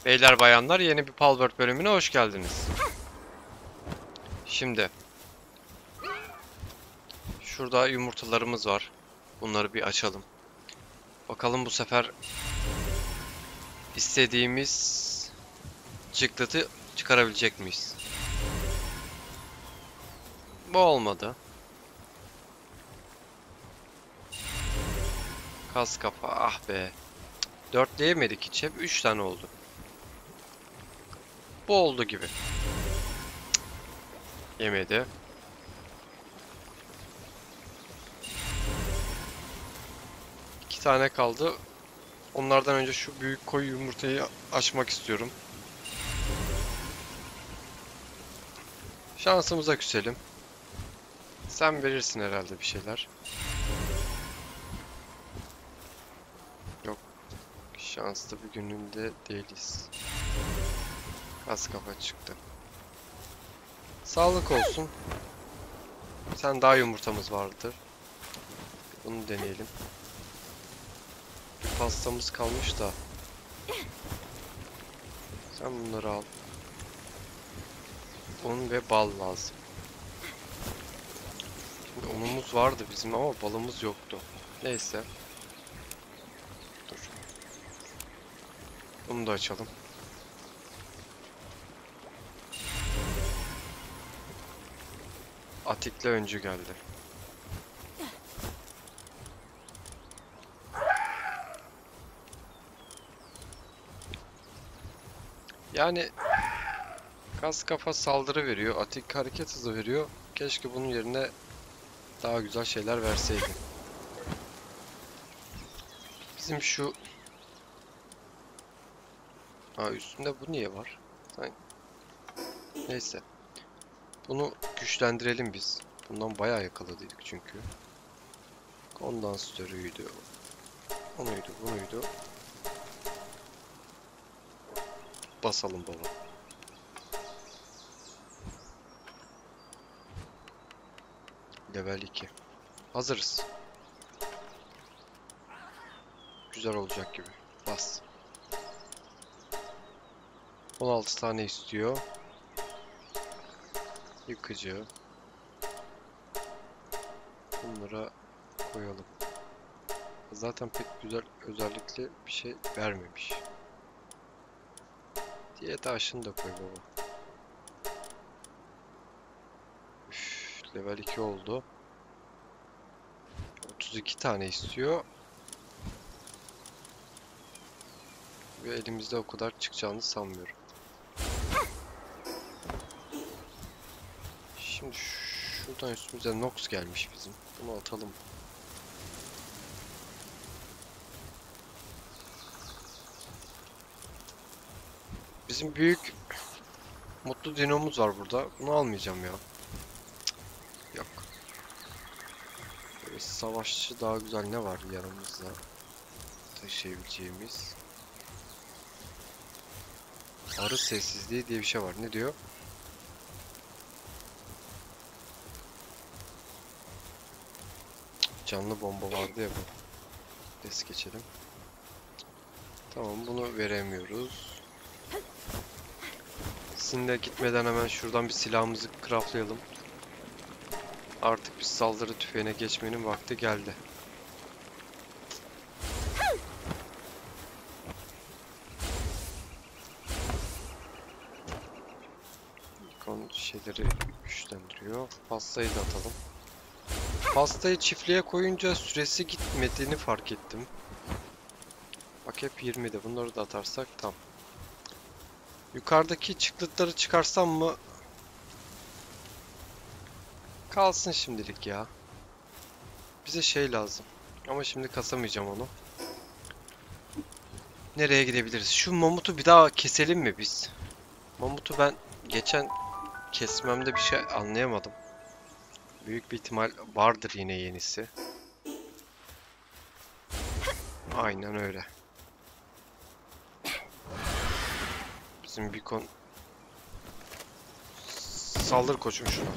Beyler bayanlar, yeni bir Palworld bölümüne hoş geldiniz. Şimdi şurada yumurtalarımız var. Bunları bir açalım. Bakalım bu sefer istediğimiz çıktıtı çıkarabilecek miyiz? Bu olmadı. Kas kafa, ah be. 4'leyemedik hiç, hep 3 tane oldu. Bu oldu gibi. Yemedi. İki tane kaldı. Onlardan önce şu büyük koyu yumurtayı açmak istiyorum. Şansımıza küselim. Sen verirsin herhalde bir şeyler. Yok. Şanslı bir gününde değiliz. Kas kafa çıktı. Sağlık olsun. Bir tane daha yumurtamız vardı. Bunu deneyelim. Bir pastamız kalmış da. Sen bunları al. Un ve bal lazım. Şimdi unumuz vardı bizim ama balımız yoktu. Neyse. Dur. Bunu da açalım. Atik'le öncü geldi. Yani kas kafa saldırı veriyor. Atik hareket hızı veriyor. Keşke bunun yerine daha güzel şeyler verseydi. Bizim şu... üstünde bu niye var? Neyse. Bunu güçlendirelim biz. Bundan bayağı yakaladıydık çünkü. Kondansatörüydü. Onuydu, bunuydu. Basalım baba. Level 2. Hazırız. Güzel olacak gibi. Bas. 16 tane istiyor. Yıkıcı. Bunlara koyalım. Zaten pek güzel özellikle bir şey vermemiş. Diyet aşını da koy baba. Üf, level 2 oldu. 32 tane istiyor. Ve elimizde o kadar çıkacağını sanmıyorum. Şimdi şuradan üstümüze Nox gelmiş bizim. Bunu atalım. Bizim büyük mutlu dinomuz var burada. Bunu almayacağım ya. Yok. Böyle savaşçı daha güzel ne var yanımızda taşıyabileceğimiz? Arı sessizliği diye bir şey var. Ne diyor? Canlı bomba vardı ya bu. Es geçelim. Tamam, bunu veremiyoruz. Sizinle gitmeden hemen şuradan bir silahımızı craftlayalım. Artık bir saldırı tüfeğine geçmenin vakti geldi. İkon şeyleri güçlendiriyor. Pastayı da atalım. Pastayı çiftliğe koyunca süresi gitmediğini fark ettim. Bak hep 20'de. Bunları da atarsak tam. Yukarıdaki çıklıkları çıkarsam mı? Kalsın şimdilik ya. Bize şey lazım. Ama şimdi kasamayacağım onu. Nereye gidebiliriz? Şu mamutu bir daha keselim mi biz? Mamutu ben geçen kesmemde bir şey anlayamadım. Büyük bir ihtimal vardır yine yenisi. Aynen öyle. Bizim Beacon... Saldır koçum şuna.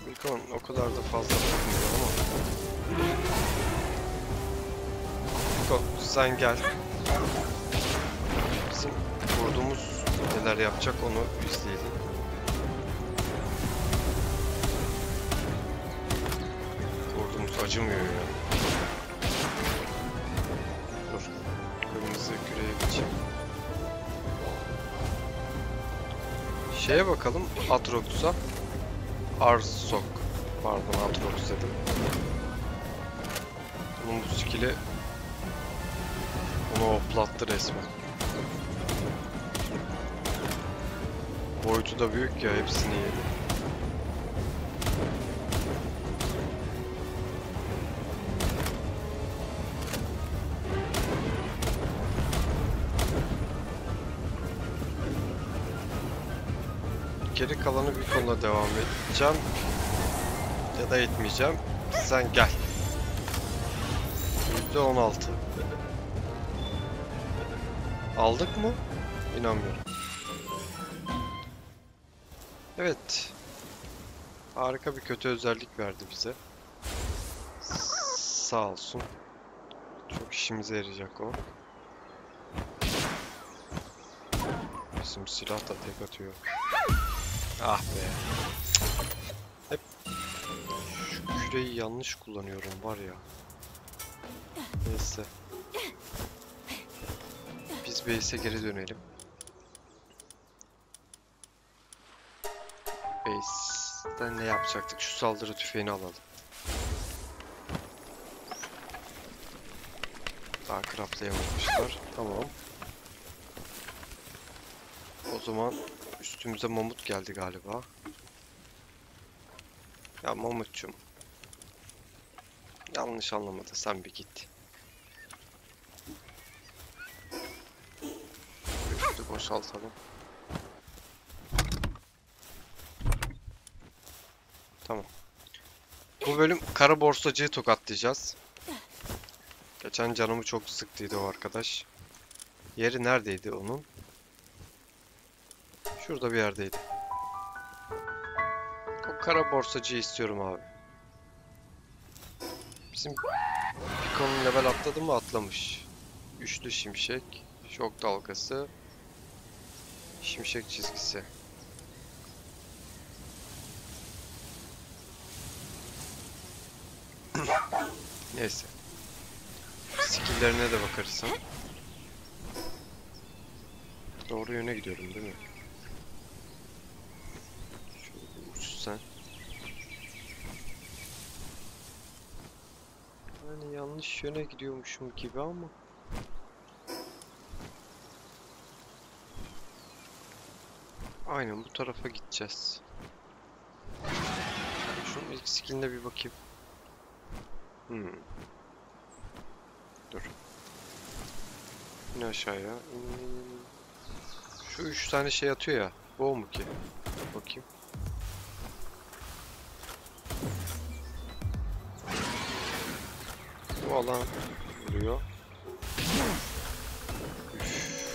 Beacon o kadar da fazla vurmuyor ama... Niko sen gel. Bizim vurduğumuz neler yapacak onu izleyelim. Vurduğumuz acımıyor ya. Dur. Kırmızı küreye geçeyim. Şeye bakalım. Atrox'a. Arsok. Pardon, Atrox dedim. Bunun bu skill'i onu hoplattı resmen. Boyutu da büyük ya, hepsini yedi. Geri kalanı bir konuda devam edeceğim. Ya da etmeyeceğim. Sen gel. %16. Aldık mı? İnanmıyorum. Evet. Harika bir kötü özellik verdi bize. Sağ olsun. Çok işimize yarayacak o. Bizim silah da tek atıyor. Ah be. Hep şu küreyi yanlış kullanıyorum var ya. Neyse. Biz base'e geri dönelim. Base'den ne yapacaktık? Şu saldırı tüfeğini alalım. Daha craftlayamamışlar. Tamam. O zaman üstümüze mamut geldi galiba. Ya mamutçum. Yanlış anlamadı. Sen bir git. Üstü boşaltalım. Tamam. Bu bölüm kara borsacıyı tokatlayacağız. Geçen canımı çok sıktıydı o arkadaş. Yeri neredeydi onun? Şurada bir yerdeydi. O kara borsacıyı istiyorum abi. Bizim Pico'nun level atladı mı? Atlamış. Üçlü şimşek, şok dalgası, şimşek çizgisi. Neyse. Skill'lerine de bakarız. Doğru yöne gidiyorum değil mi? Şöyle uç sen. Yani yanlış yöne gidiyormuşum gibi ama. Aynen bu tarafa gideceğiz. Şunun ilk skilline bir bakayım. Dur. İn aşağıya. Şu 3 tane şey atıyor ya. Bu o mu ki? Bakayım. Bu alan vuruyor. Üf.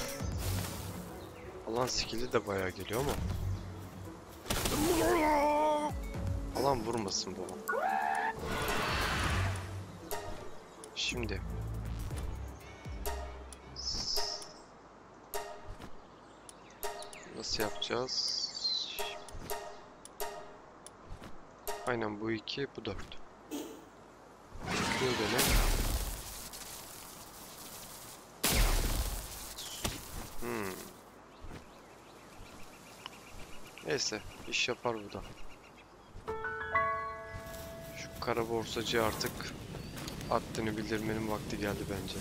Alan skill'i de bayağı geliyor ama. Alan vurmasın bu. Şimdi. Nasıl yapacağız? Aynen bu 2, bu 4. Şöyle ne? Neyse, iş yapar bu da. Şu kara borsacı artık haddini bildirmenin vakti geldi bence.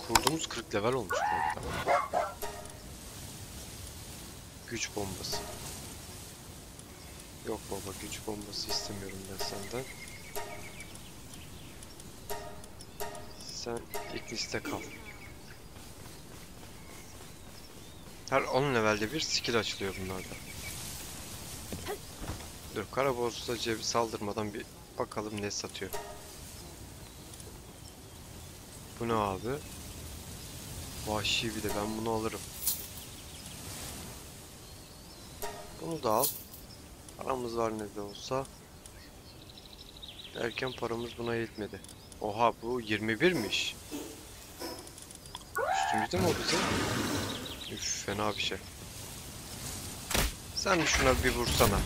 Kurduğumuz 40 level olmuş bu arada. Güç bombası. Yok baba, güç bombası istemiyorum ben senden. Sen ilk liste kal. Her 10 levelde bir skill açılıyor bunlarda. Dur, kara borsacıya bir saldırmadan bir bakalım ne satıyor. Bu ne abi? Vahşi bir de, ben bunu alırım. Bunu da al. Paramız var ne de olsa. Derken paramız buna yetmedi. Oha, bu 21'miş. Üstümüzde mi o bizim? Üf, fena bir şey. Sen şuna bir vursana.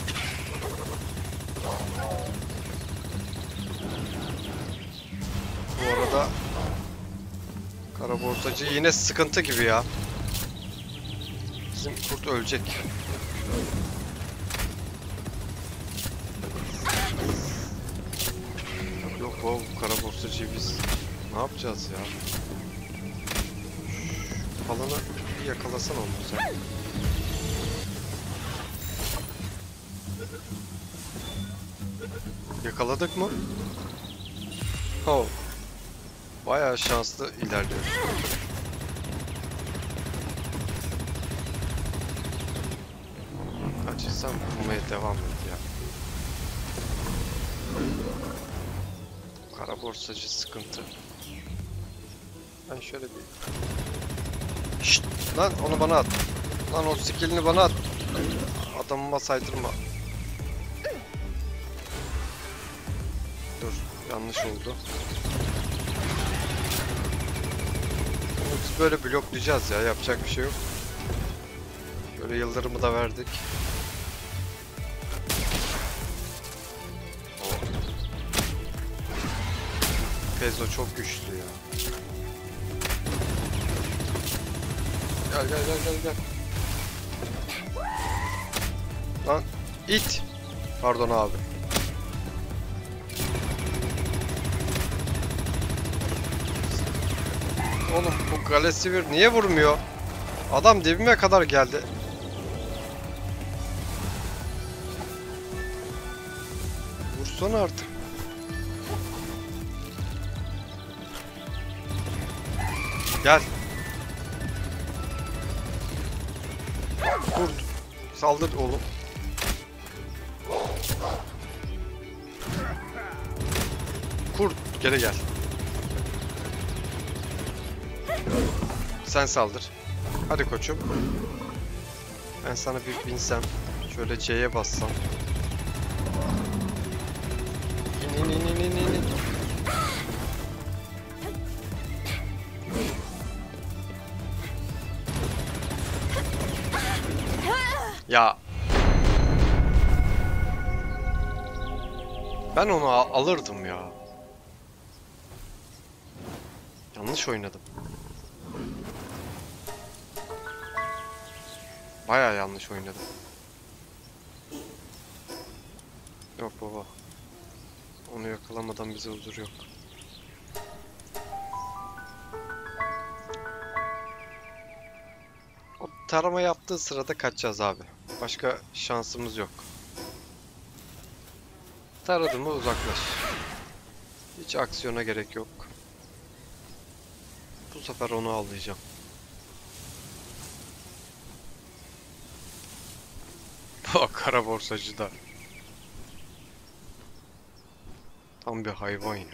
Bu arada kara borsacı yine sıkıntı gibi ya. Bizim kurt ölecek. Yok bu kara borsacıyı biz ne yapacağız ya? Şu falanı bir yakalasana onu sen. Yakaladık mı? Oh. Bayağı şanslı ilerliyoruz. Hacı sen vurmaya devam et ya. Kara borsacı sıkıntı. Ben şöyle bir... Şşt! Lan onu bana at. Lan o skillini bana at. Adamıma saydırma. Dur, yanlış oldu. Biz böyle bloklayacağız ya, yapacak bir şey yok. Şöyle yıldırımı da verdik. Pezo çok güçlü ya. Gel gel gel gel gel. Lan it. Pardon abi. Oğlum bu Galesivir niye vurmuyor? Adam dibime kadar geldi. Vursana artık. Gel. Kurt. Saldır oğlum. Kurt geri gel. Sen saldır. Hadi koçum. Ben sana bir binsem. Şöyle C'ye bassam. İn in in in in in. Ya. Ben onu alırdım ya. Yanlış oynadım. Bayağı yanlış oynadım. Yok baba. Onu yakalamadan bize huzur yok. O tarama yaptığı sırada kaçacağız abi. Başka şansımız yok. Taradı mı uzaklaş. Hiç aksiyona gerek yok. Bu sefer onu avlayacağım. Bak kara borsacı da. Tam bir hayvan ya.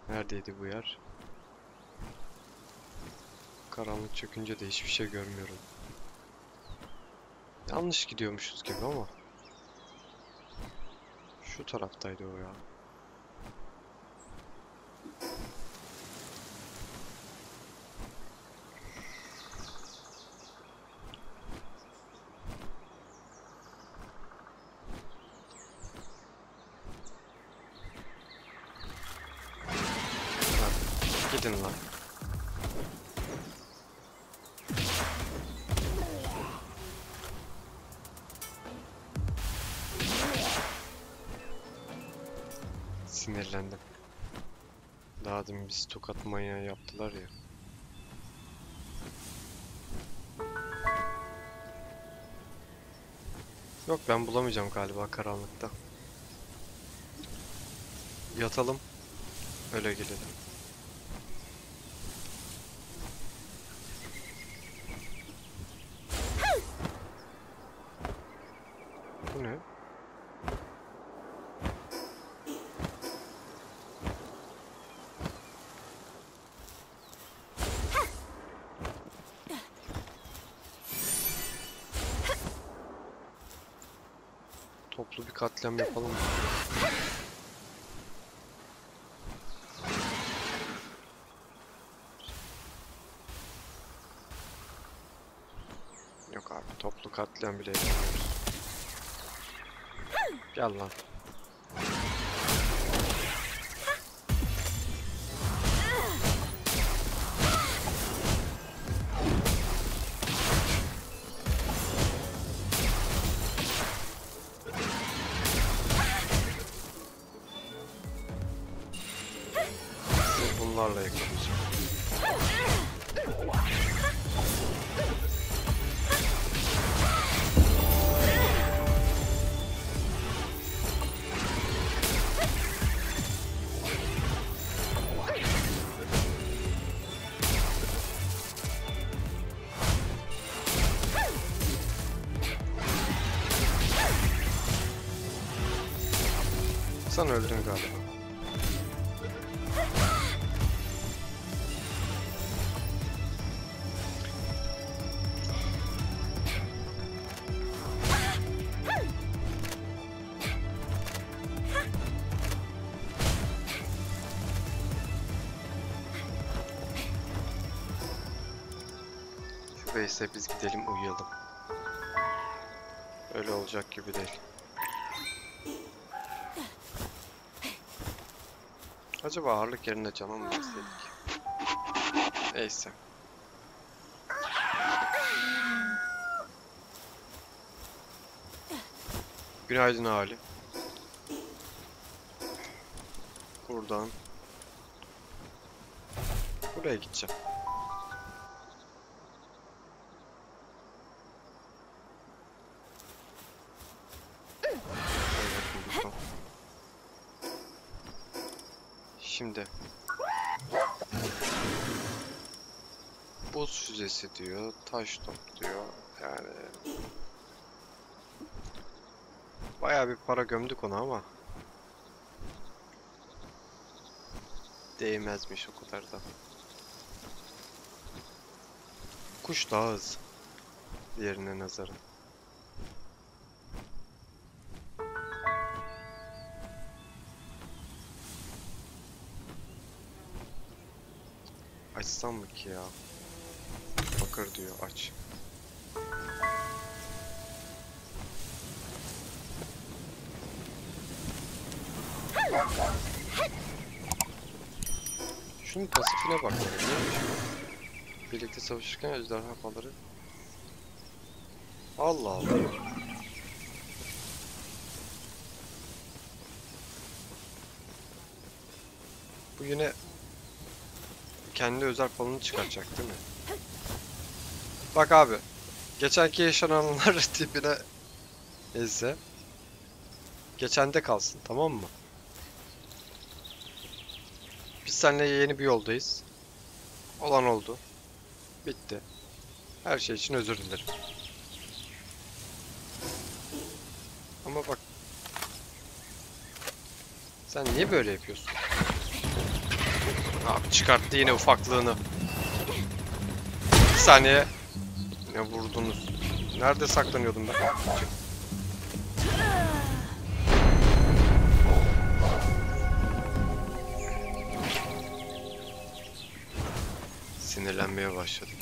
Neredeydi bu yer? Karanlık çökünce de hiçbir şey görmüyorum. Yanlış gidiyormuşuz gibi ama. Şu taraftaydı o ya. Gidin lan. Sinirlendim. Daha demin biz tokat manyağı yaptılar ya. Yok ben bulamayacağım galiba karanlıkta. Yatalım. Öyle gelelim. Bu ne? Toplu bir katliam yapalım mı? Yok abi, toplu katliam bile yapamıyoruz. Gel lan. Sizi bunlarla yakalayacağım. Sen öldün galiba. Şu base'e biz gidelim, uyuyalım. Öyle olacak gibi değil. Acaba ağırlık yerine cana mı basaydık? Neyse. Günaydın Ali. Buradan buraya gideceğim. Evet, buldum. Şimdi buz füzesi diyor, taş top diyor. Yani bayağı bir para gömdük ona ama değmezmiş o kadar da. Kuş daha hızlı diğerine nazaran. Açsam mı ki ya? Bakır diyor, aç. Şunun pasifine bak. Neymiş bu? Birlikte savaşırken ejderha baları. Allah Allah. Bu yine kendi özel falını çıkaracak değil mi? Bak abi. Geçenki yaşananlar tipine neyse. Geçende kalsın, tamam mı? Biz seninle yeni bir yoldayız. Olan oldu. Bitti. Her şey için özür dilerim. Ama bak. Sen niye böyle yapıyorsun? Abi çıkarttı yine ufaklığını. Bir saniye. Ne vurdunuz? Nerede saklanıyordum ben? Çık. Sinirlenmeye başladım.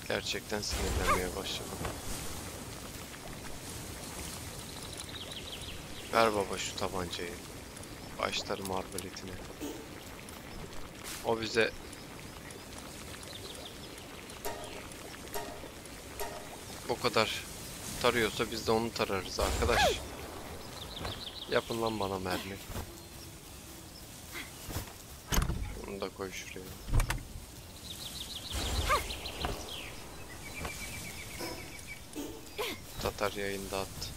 Gerçekten sinirlenmeye başladım. Ver baba şu tabancayı. Başlarım arbaletine. O bize bu kadar tarıyorsa biz de onu tararız arkadaş. Yapın lan bana mermi. Bunu da koy şuraya. Tatar yayında attı.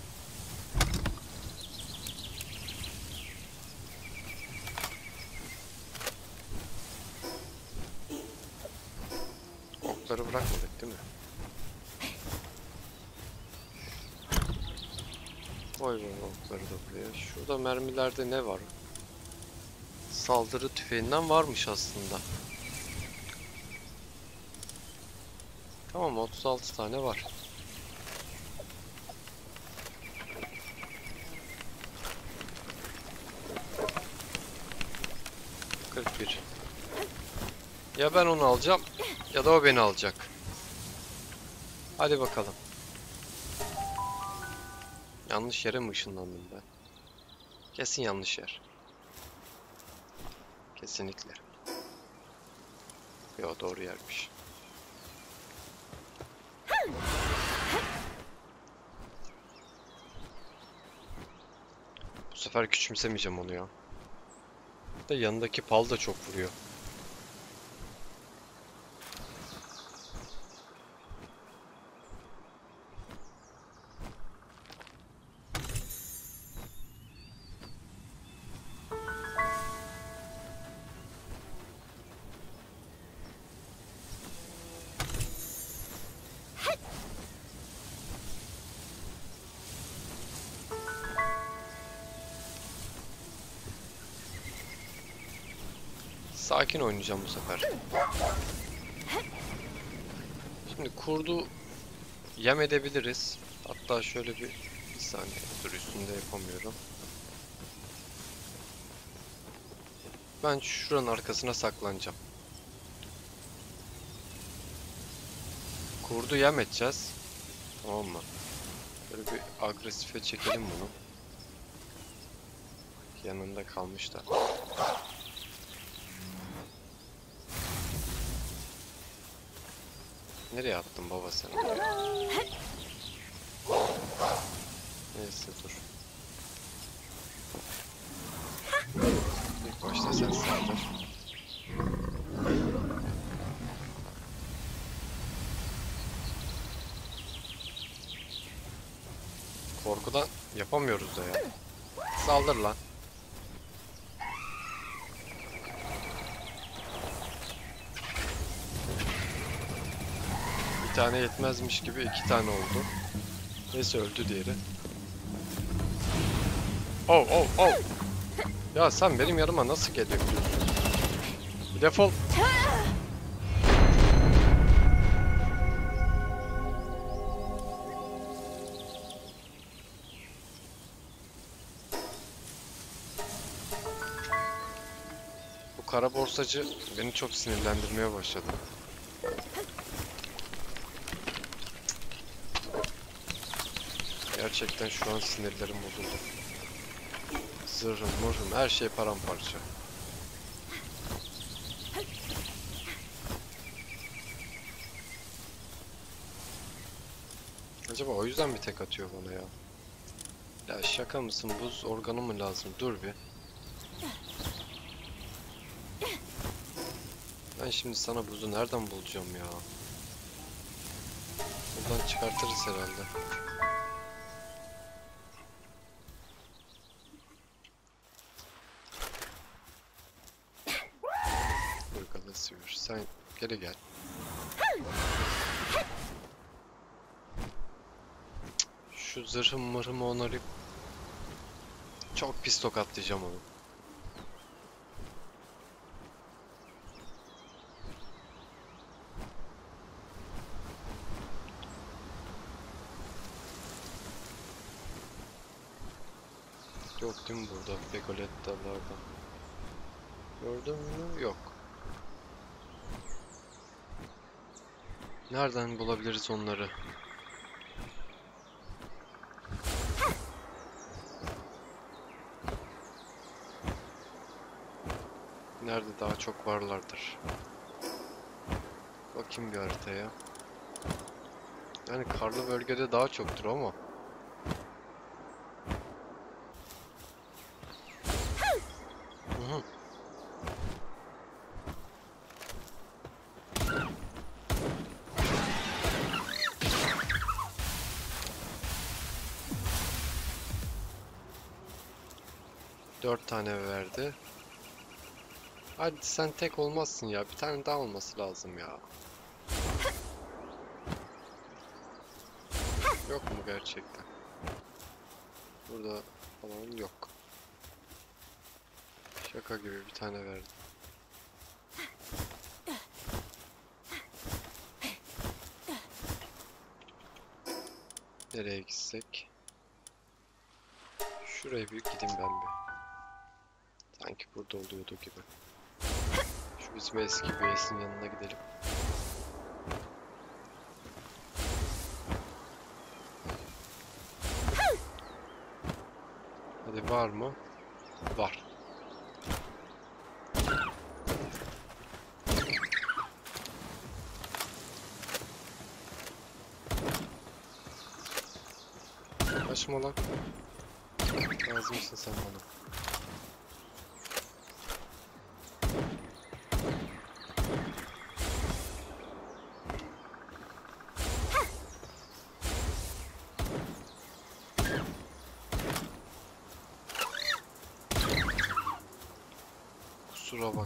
Okları bırakmadık değil mi? Koy okları da buraya. Şurada mermilerde ne var? Saldırı tüfeğinden varmış aslında. Tamam, 36 tane var. ...41. Ya ben onu alacağım ya da o beni alacak. Hadi bakalım. Yanlış yere mi ışınlandım ben? Kesin yanlış yer. Kesinlikle. Yo, doğru yermiş. Bu sefer küçümsemeyeceğim onu ya. Da yanındaki pal da çok vuruyor. Sakin oynayacağım bu sefer. Şimdi kurdu yem edebiliriz. Hatta şöyle bir saniye, dur, üstünde yapamıyorum. Ben şuranın arkasına saklanacağım. Kurdu yem edeceğiz. Tamam mı? Böyle bir agresife çekelim bunu. Yanında kalmış da. Nereye attın baba sen? Neyse, dur. İlk başta sen saldır. Korkudan yapamıyoruz da ya. Saldır lan. Bir tane yetmezmiş gibi 2 tane oldu. Neyse, öldü diğeri. Oh oh oh. Ya sen benim yanıma nasıl gelebiliyorsun? Defol. Bu kara borsacı beni çok sinirlendirmeye başladı. Gerçekten şu an sinirlerim bozuldu. Zırhım, mırhım, her şey paramparça. Acaba o yüzden mi tek atıyor bana ya? Ya şaka mısın? Buz organı mı lazım? Dur bir. Ben şimdi sana buzu nereden bulacağım ya? Buradan çıkartırız herhalde. Irgalı sivir. Sen geri gel. Şu zırhım mırhımı onarıp çok pis tokatlayacağım onu. Yok değil mi burada? Begolettalarda. Gördün mü? Yok. Nereden bulabiliriz onları? Nerede daha çok varlardır? Bakayım bir haritaya. Yani karlı bölgede daha çoktur ama. Hı hı. Dört tane verdi. Hadi sen tek olmazsın ya. Bir tane daha olması lazım ya. Yok mu gerçekten? Burada falan yok. Şaka gibi bir tane verdi. Nereye gitsek? Şuraya bir gideyim ben bir. Sanki burada oluyordu gibi. Şu bizim eski base'in yanına gidelim. Hadi var mı? Var. Kaçma lan. Lazımsın sen bana. Kusura bakma.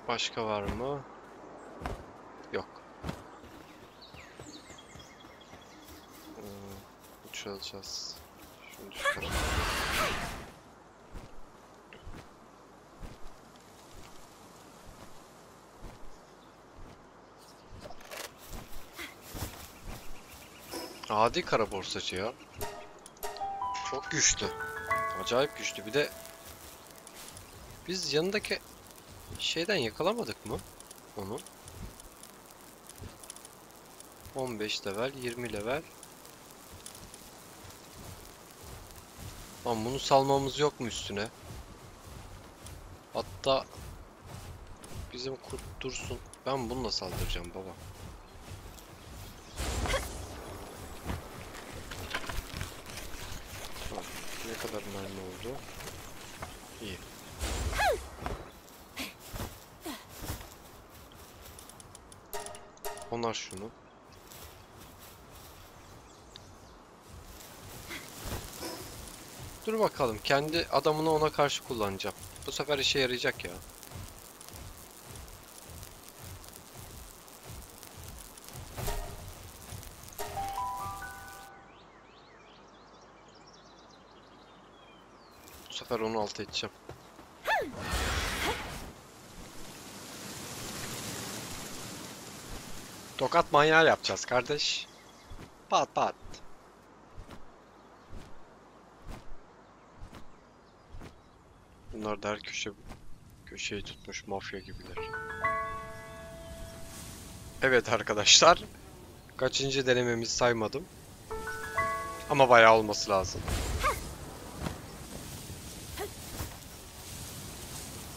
Başka var mı? Yok. Uç alacağız. Şunu çıkaralım. Adi kara borsacı ya. Çok güçlü. Acayip güçlü. Bir de biz yanındaki şeyden yakalamadık mı onu? 15 level, 20 level. Lan bunu salmamız yok mu üstüne? Hatta bizim kurt dursun. Ben bununla saldıracağım baba. Tamam. Ne kadar mermi oldu? İyi. Onar şunu. Dur bakalım. Kendi adamını ona karşı kullanacağım. Bu sefer işe yarayacak ya. Bu sefer onu alt edeceğim. Tokat manyağı yapacağız kardeş. Pat pat. Bunlar da her köşeyi tutmuş mafya gibiler. Evet arkadaşlar. Kaçıncı denememizi saymadım. Ama bayağı olması lazım.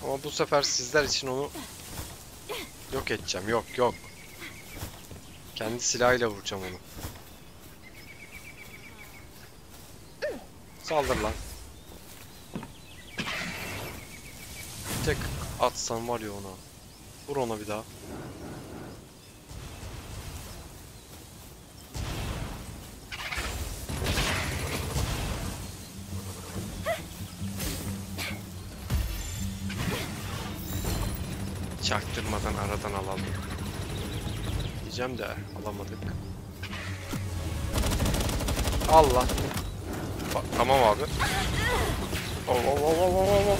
Ama bu sefer sizler için onu yok edeceğim. Yok yok. Kendi silahıyla vuracağım onu. Saldır lan. Tek atsan var ya ona. Vur ona bir daha. Çaktırmadan aradan alalım. Diyeceğim de alamadık. Allah. Tamam abi. Oh, oh, oh, oh, oh, oh.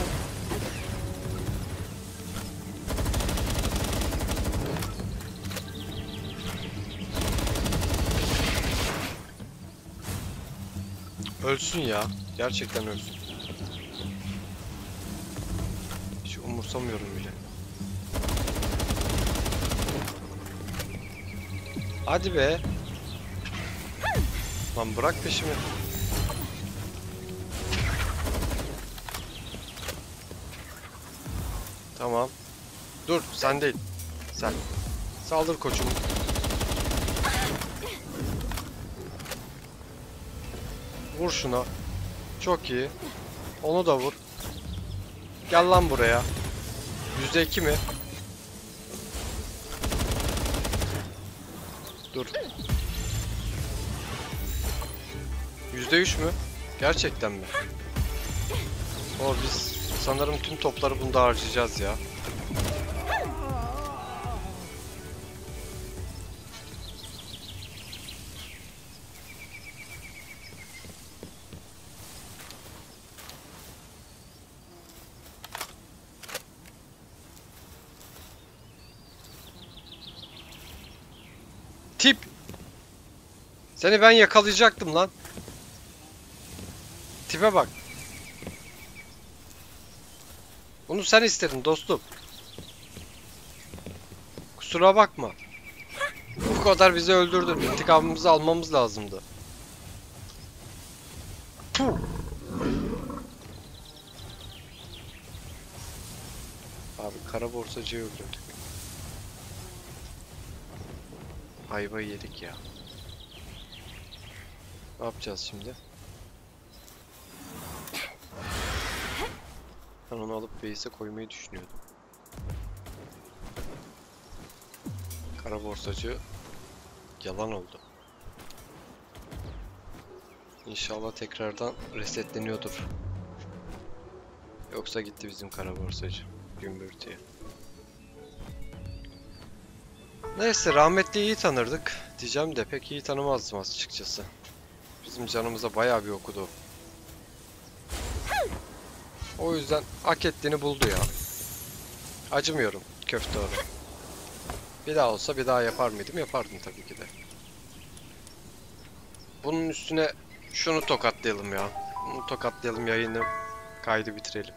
Ölsün ya. Gerçekten ölsün. Hiç umursamıyorum bile. Hadi be. Lan bırak peşimi. Tamam. Dur sen değil. Sen. Saldır koçum. Vur şuna. Çok iyi. Onu da vur. Gel lan buraya. %2 mi? Dur. %3 mü? Gerçekten mi? O biz sanırım tüm topları bunda harcayacağız ya. Tip. Seni ben yakalayacaktım lan. Tipe bak. Bunu sen istedin dostum. Kusura bakma. Bu kadar bizi öldürdün. İntikamımızı almamız lazımdı. Puh. Abi kara borsacıyı öldürdük. Ayvayı yedik ya. Ne yapacağız şimdi? Ben onu alıp base'e koymayı düşünüyordum. Kara borsacı yalan oldu. İnşallah tekrardan resetleniyordur. Yoksa gitti bizim kara borsacı. Gümbürtüye. Neyse, rahmetli iyi tanırdık diyeceğim de pek iyi tanımazdım açıkçası. Bizim canımıza bayağı bir okudu. O yüzden hak ettiğini buldu ya. Acımıyorum köfte ona. Bir daha olsa bir daha yapar mıydım? Yapardım tabii ki de. Bunun üstüne şunu tokatlayalım ya. Bunu tokatlayalım, yayını, kaydı bitirelim.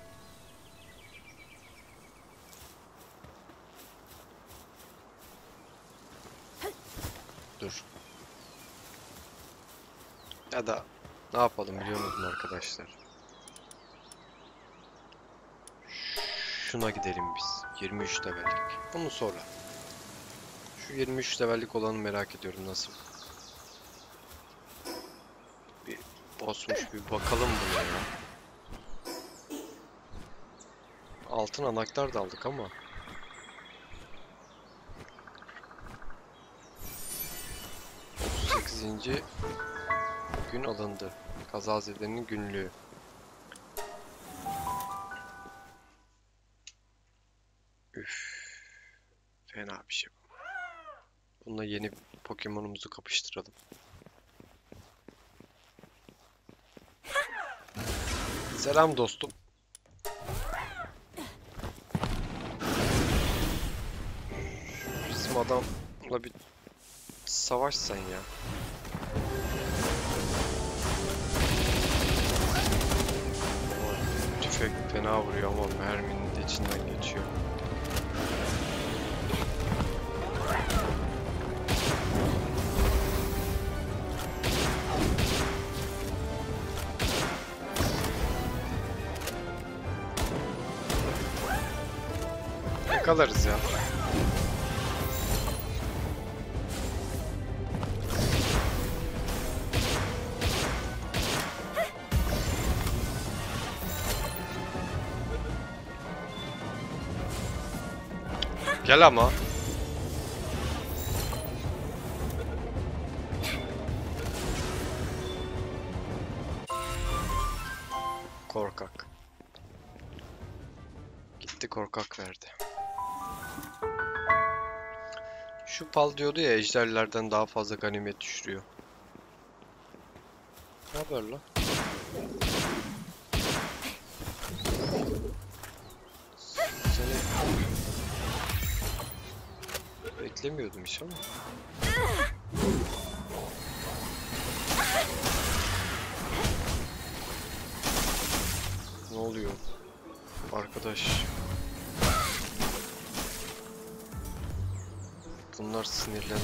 Dur. Ya da ne yapalım biliyor musun arkadaşlar? Şuna gidelim biz. 23 levellik. Bunu sonra. Şu 23 levellik olanı merak ediyorum nasıl. Bir bossmuş, bir bakalım buna ya. Altın anahtar da aldık ama. %38. gün alındı. Kazazedenin günlüğü. Üf. Fena bir şey bu. Bununla yeni Pokemon'umuzu kapıştıralım. Selam dostum. Bizim adamla bir savaşsan ya. Tüfek fena vuruyor ama merminin de içinden geçiyor. Yakalarız ya. Gel ama. Korkak. Gitti korkak verdi. Şu pal diyordu ya, ejderlerden daha fazla ganimet düşürüyor. Ne haber lan? Seni beklemiyordum hiç ama. Ne oluyor? Arkadaş. Bunlar sinirlendi.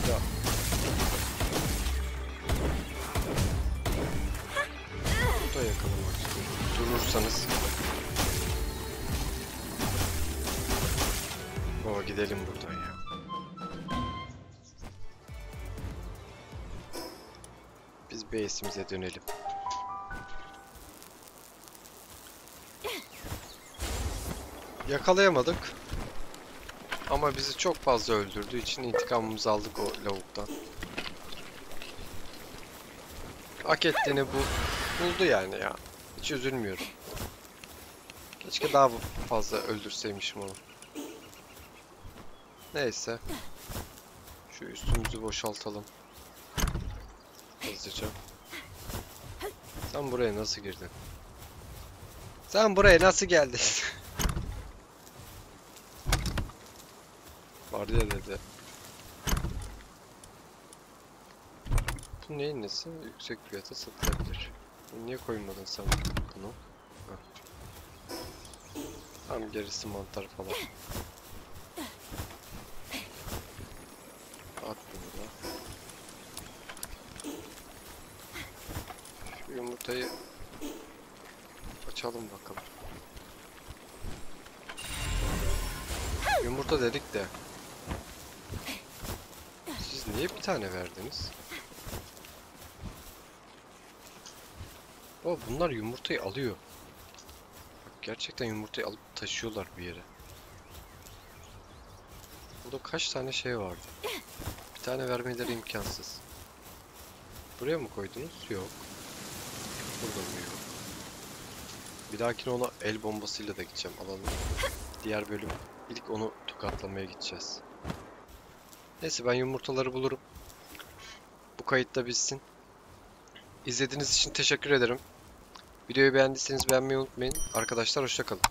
Bu da yakalamak istiyor. Durursanız. Baba gidelim buradan ya. Biz base'imize dönelim. Yakalayamadık. Ama bizi çok fazla öldürdüğü için intikamımızı aldık o lavuktan. Hak ettiğini buldu yani ya. Hiç üzülmüyorum. Keşke daha fazla öldürseymişim onu. Neyse. Şu üstümüzü boşaltalım. Hızlıca. Sen buraya nasıl girdin? Sen buraya nasıl geldin? Var ya dedi. Bu neyin nesi? Yüksek fiyata satılabilir. Niye koymadın sen bunu? Heh. Tamam, gerisi mantar falan. At bunu da. Şu yumurtayı açalım bakalım. Yumurta dedik de. Siz niye bir tane verdiniz? O bunlar yumurtayı alıyor. Bak, gerçekten yumurtayı alıp taşıyorlar bir yere. Burada kaç tane şey vardı? Bir tane vermeleri imkansız. Buraya mı koydunuz? Yok. Burada mı? Yok. Bir dahakine ona el bombasıyla da gideceğim. Alalım. Diğer bölüm ilk onu tokatlamaya gideceğiz. Neyse, ben yumurtaları bulurum. Bu kayıt da bitsin. İzlediğiniz için teşekkür ederim. Videoyu beğendiyseniz beğenmeyi unutmayın. Arkadaşlar, hoşça kalın.